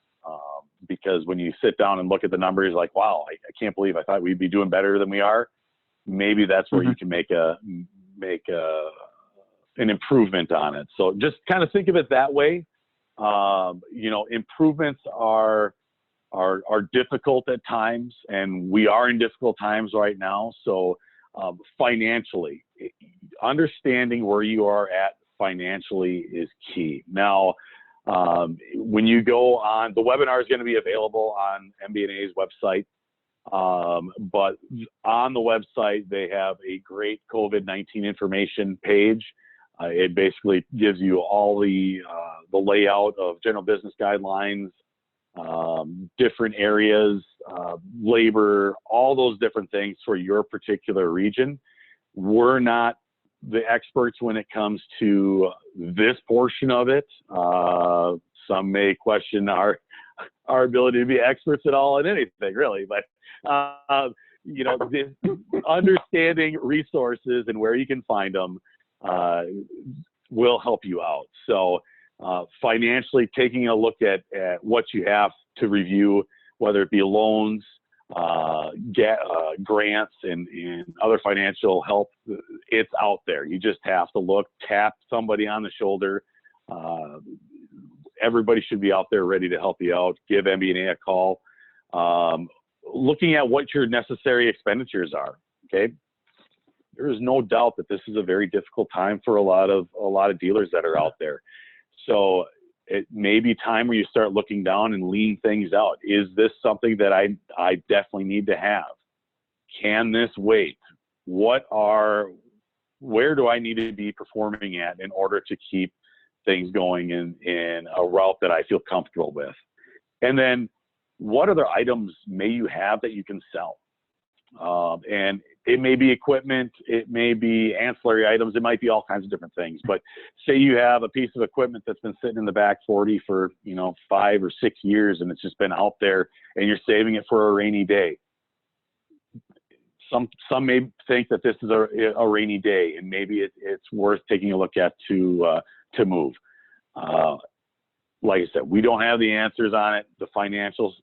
Because when you sit down and look at the numbers, like, wow, I can't believe I thought we'd be doing better than we are. Maybe that's where you can make an improvement on it. So just kind of think of it that way. Improvements are difficult at times, and we are in difficult times right now. So financially, understanding where you are at financially is key. Now, when you go on, the webinar is going to be available on MBNA's website. But on the website, they have a great COVID-19 information page. It basically gives you all the layout of general business guidelines, different areas, labor, all those different things for your particular region. We're not the experts when it comes to this portion of it. Some may question our ability to be experts at all in anything, really, but understanding resources and where you can find them will help you out. So financially, taking a look at what you have to review, whether it be loans, grants, and other financial help, it's out there. You just have to look, tap somebody on the shoulder. Everybody should be out there ready to help you out. Give MBNA a call. Looking at what your necessary expenditures are. Okay, there is no doubt that this is a very difficult time for a lot of dealers that are out there. So it may be time where you start looking down and lean things out. Is this something that I definitely need to have? Can this wait? Where do I need to be performing at in order to keep things going in a route that I feel comfortable with? And then what other items may you have that you can sell? And it may be equipment, it may be ancillary items, it might be all kinds of different things. But say you have a piece of equipment that's been sitting in the back 40 for 5 or 6 years, and it's just been out there, and you're saving it for a rainy day. Some may think that this is a rainy day, and maybe it's worth taking a look at to move. Like I said, we don't have the answers on it. The financial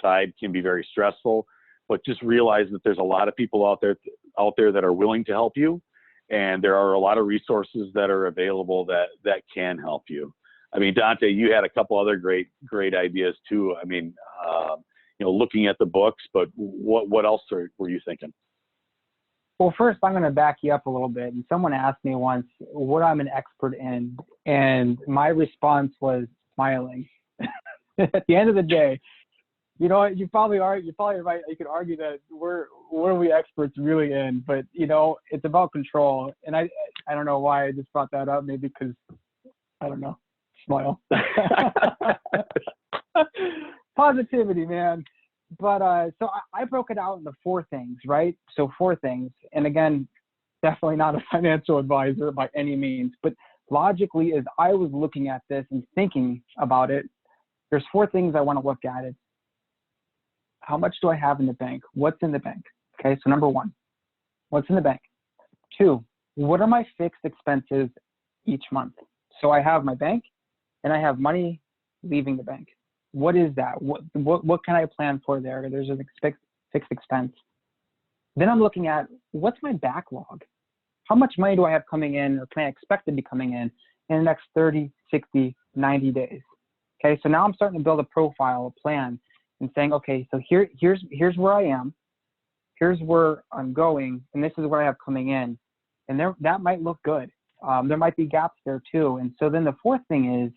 side can be very stressful, but just realize that there's a lot of people out there that are willing to help you, and there are a lot of resources that are available that can help you. I mean, Dante, you had a couple other great ideas too. I mean, looking at the books, but what else were you thinking?
Well, first, I'm going to back you up a little bit. And someone asked me once what I'm an expert in, and my response was smiling. At the end of the day, you probably are. You're probably right. You could argue that what are we experts really in? But it's about control. And I don't know why I just brought that up. Maybe because I don't know. Smile. Positivity, man. But so I broke it out into 4 things, right? So 4 things. And again, definitely not a financial advisor by any means. But logically, as I was looking at this and thinking about it, there's 4 things I want to look at. It's how much do I have in the bank? What's in the bank? Okay, so number 1, what's in the bank? 2, what are my fixed expenses each month? So I have my bank and I have money leaving the bank. What is that? What can I plan for there? There's a fixed expense. Then I'm looking at what's my backlog? How much money do I have coming in, or can I expect to be coming in the next 30, 60, 90 days? Okay, so now I'm starting to build a profile, a plan, and saying, okay, so here's where I am, here's where I'm going, and this is what I have coming in. And that might look good. There might be gaps there too. And so then the 4th thing is,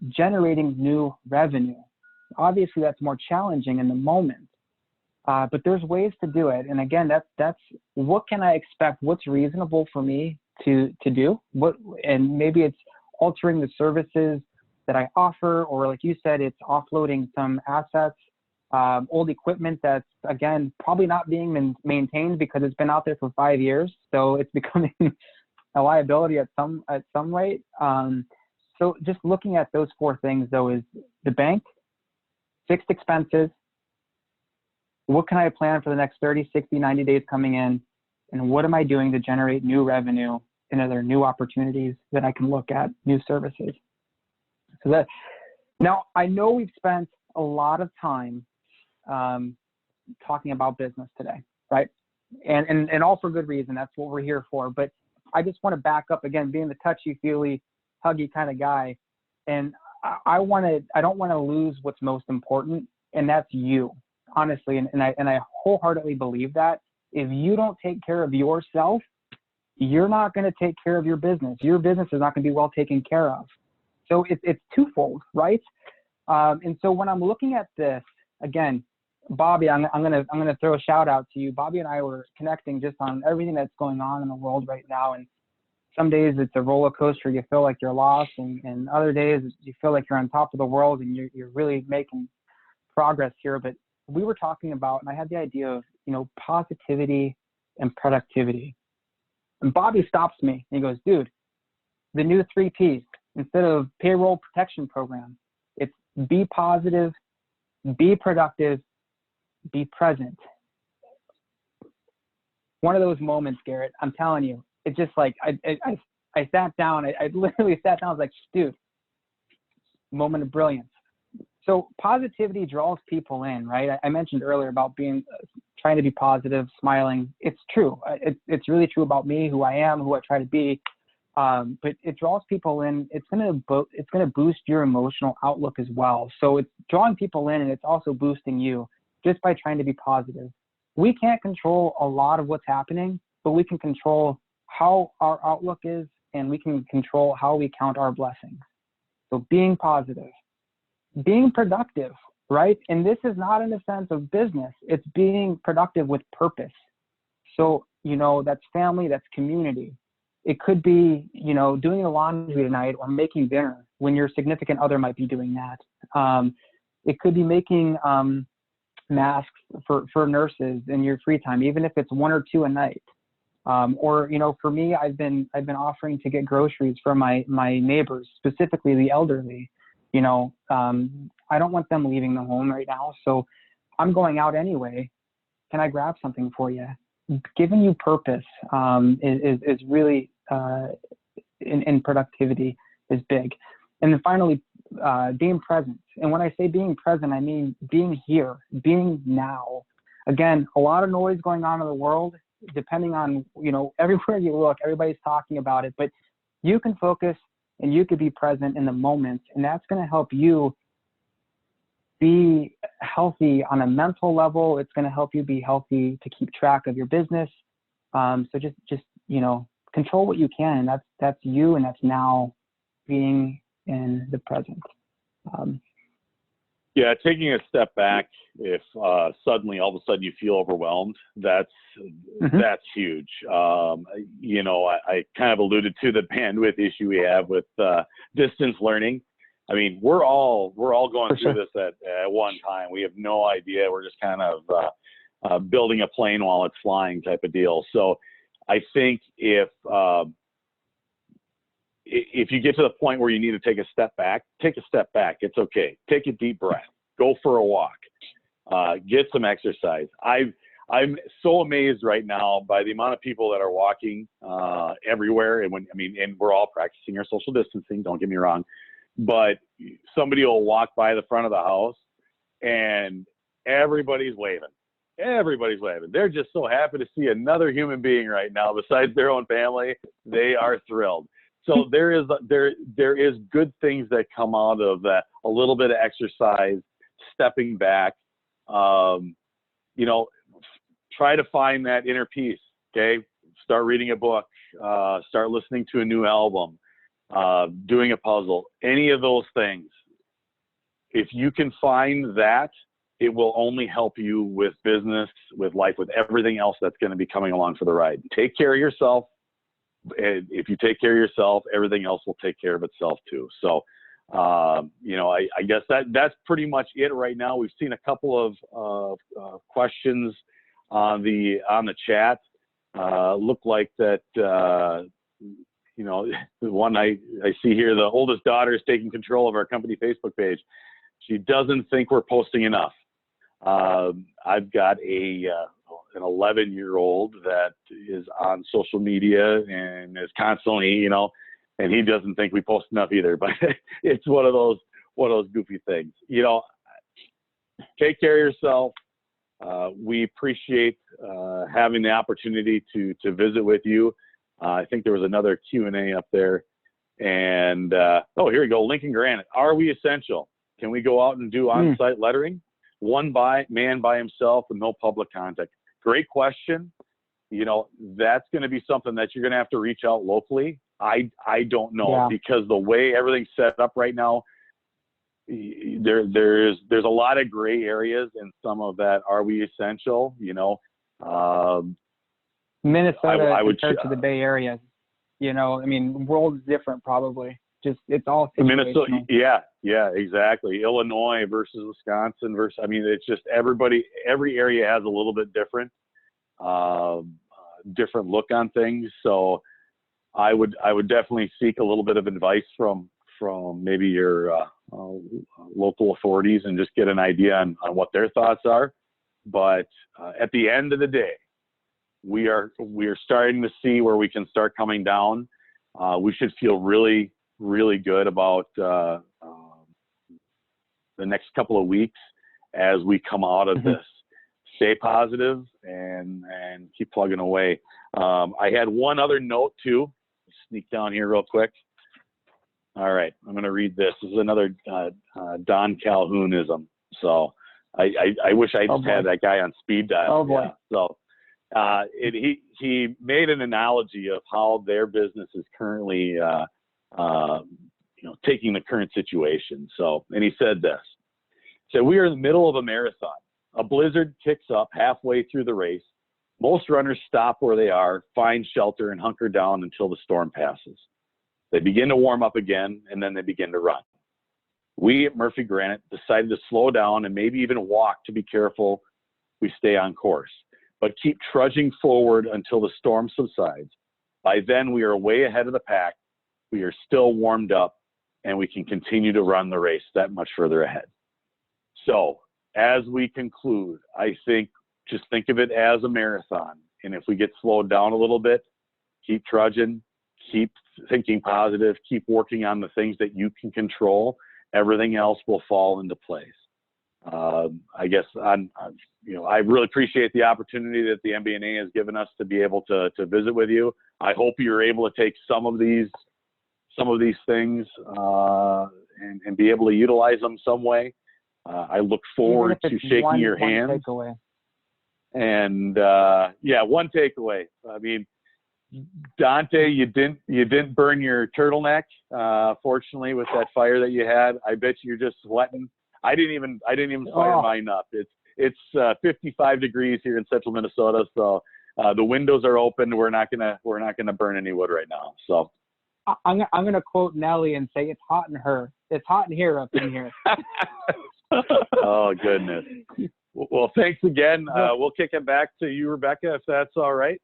generating new revenue. Obviously, that's more challenging in the moment. But there's ways to do it. And again, that's what can I expect? What's reasonable for me to do? And maybe it's altering the services that I offer, or like you said, it's offloading some assets, old equipment that's, again, probably not being maintained because it's been out there for 5 years. So it's becoming a liability at some rate. So just looking at those 4 things, though, is the bank, fixed expenses, what can I plan for the next 30, 60, 90 days coming in, and what am I doing to generate new revenue and other new opportunities that I can look at, new services. So that, now I know we've spent a lot of time talking about business today, right? And all for good reason. That's what we're here for. But I just want to back up again, being the touchy-feely, huggy kind of guy, and I don't want to lose what's most important, and that's you, honestly. And I wholeheartedly believe that if you don't take care of yourself, you're not going to take care of your business. Your business is not going to be well taken care of. So it's twofold, right? And so when I'm looking at this, again, Bobby, I'm gonna throw a shout out to you. Bobby and I were connecting just on everything that's going on in the world right now. And some days it's a roller coaster. You feel like you're lost, and other days you feel like you're on top of the world and you're really making progress here. But we were talking about, and I had the idea of, positivity and productivity. And Bobby stops me and he goes, dude, the new 3 Ps, instead of payroll protection program, it's be positive, be productive, be present. One of those moments, Garrett, I'm telling you, it's just like, I sat down, I literally sat down, I was like, dude, moment of brilliance. So positivity draws people in, right? I mentioned earlier about trying to be positive, smiling. It's true. It's really true about me, who I am, who I try to be. But it draws people in. It's gonna boost your emotional outlook as well. So it's drawing people in, and it's also boosting you just by trying to be positive. We can't control a lot of what's happening, but we can control how our outlook is, and we can control how we count our blessings. So being positive, being productive, right? And this is not in the sense of business. It's being productive with purpose. So, that's family, that's community. It could be, doing the laundry tonight or making dinner when your significant other might be doing that. It could be making masks for nurses in your free time, even if it's 1 or 2 a night. Or, for me, I've been offering to get groceries for my neighbors, specifically the elderly. I don't want them leaving the home right now, so I'm going out anyway. Can I grab something for you? Giving you purpose is really, in productivity, is big. And then finally, being present. And when I say being present, I mean being here, being now. Again, a lot of noise going on in the world, depending on, everywhere you look, everybody's talking about it, but you can focus and you could be present in the moment, and that's going to help you be healthy on a mental level. It's going to help you be healthy to keep track of your business. So just control what you can, and that's you, and that's now being in the present.
Yeah, taking a step back, if suddenly all of a sudden you feel overwhelmed, that's huge. I kind of alluded to the bandwidth issue we have with distance learning. I mean, we're all going through this at one time. We have no idea. We're just kind of building a plane while it's flying type of deal. So I think if you get to the point where you need to take a step back, take a step back. It's okay. Take a deep breath. Go for a walk. Get some exercise. I'm so amazed right now by the amount of people that are walking everywhere. And we're all practicing our social distancing. Don't get me wrong, but somebody will walk by the front of the house, and everybody's waving. Everybody's waving. They're just so happy to see another human being right now besides their own family. They are thrilled. So there is good things that come out of that. A little bit of exercise, stepping back, try to find that inner peace. Okay. Start reading a book, start listening to a new album, doing a puzzle, any of those things. If you can find that, it will only help you with business, with life, with everything else that's going to be coming along for the ride. Take care of yourself. And if you take care of yourself, everything else will take care of itself too. So, you know, I guess that's pretty much it right now. We've seen a couple of questions on the chat. Look like that, you know, the one I see here, the oldest daughter is taking control of our company Facebook page. She doesn't think we're posting enough. I've got an 11-year-old that is on social media and is constantly, you know, and he doesn't think we post enough either. But it's one of those goofy things. You know, take care of yourself. We appreciate having the opportunity to visit with you. I think there was another Q&A up there. And oh, here we go. Lincoln Granite. Are we essential? Can we go out and do on-site lettering? One man by himself with no public contact. Great question. You know, that's going to be something that you're going to have to reach out locally. I don't know, because the way everything's set up right now, there's a lot of gray areas in some of that. Are we essential? You know,
Minnesota I would compared to the Bay Area. You know, I mean, the world's different probably. Just it's all situational.
Minnesota, yeah, exactly. Illinois versus Wisconsin versus. I mean, it's just every area has a little bit different look on things. So I would definitely seek a little bit of advice from maybe your local authorities and just get an idea on what their thoughts are. But at the end of the day, we are starting to see where we can start coming down. We should feel really good about the next couple of weeks as we come out of this. Stay positive and keep plugging away. I had one other note too. Sneak down here real quick. All right, I'm going to read this. This is another Don Calhounism. So I wish I just had that guy on speed dial.
Oh boy.
Yeah. So he made an analogy of how their business is currently taking the current situation. So, and he said this. So we are in the middle of a marathon. A blizzard kicks up halfway through the race. Most runners stop where they are, find shelter, and hunker down until the storm passes. They begin to warm up again, and then they begin to run. We at Murphy Granite decided to slow down and maybe even walk to be careful we stay on course, but keep trudging forward until the storm subsides. By then, we are way ahead of the pack. We are still warmed up, and we can continue to run the race that much further ahead. So as we conclude, I think just think of it as a marathon. And if we get slowed down a little bit, keep trudging, keep thinking positive, keep working on the things that you can control. Everything else will fall into place. I guess I really appreciate the opportunity that the MBNA has given us to be able to visit with you. I hope you're able to take some of these things and be able to utilize them some way. I look forward to shaking your hand.
One takeaway.
And one takeaway. I mean, Dante, you didn't burn your turtleneck. Fortunately, with that fire that you had, I bet you're just sweating. I didn't even fire mine up. It's 55 degrees here in central Minnesota, so the windows are open. We're not gonna burn any wood right now. So
I'm gonna quote Nelly and say it's hot in her. It's hot in here up in here.
Oh goodness. Well, thanks again. We'll kick it back to you, Rebecca, if that's all right.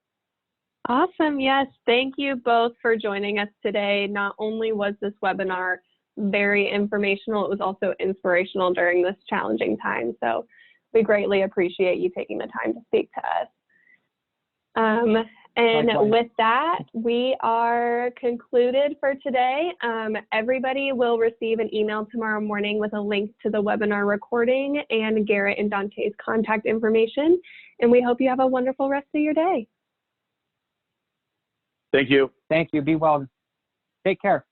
Awesome. Yes. Thank you both for joining us today. Not only was this webinar very informational, it was also inspirational during this challenging time. So we greatly appreciate you taking the time to speak to us. And
Likewise.
With that, we are concluded for today. Everybody will receive an email tomorrow morning with a link to the webinar recording and Garrett and Dante's contact information. And we hope you have a wonderful rest of your day.
Thank you.
Thank you. Be well. Take care.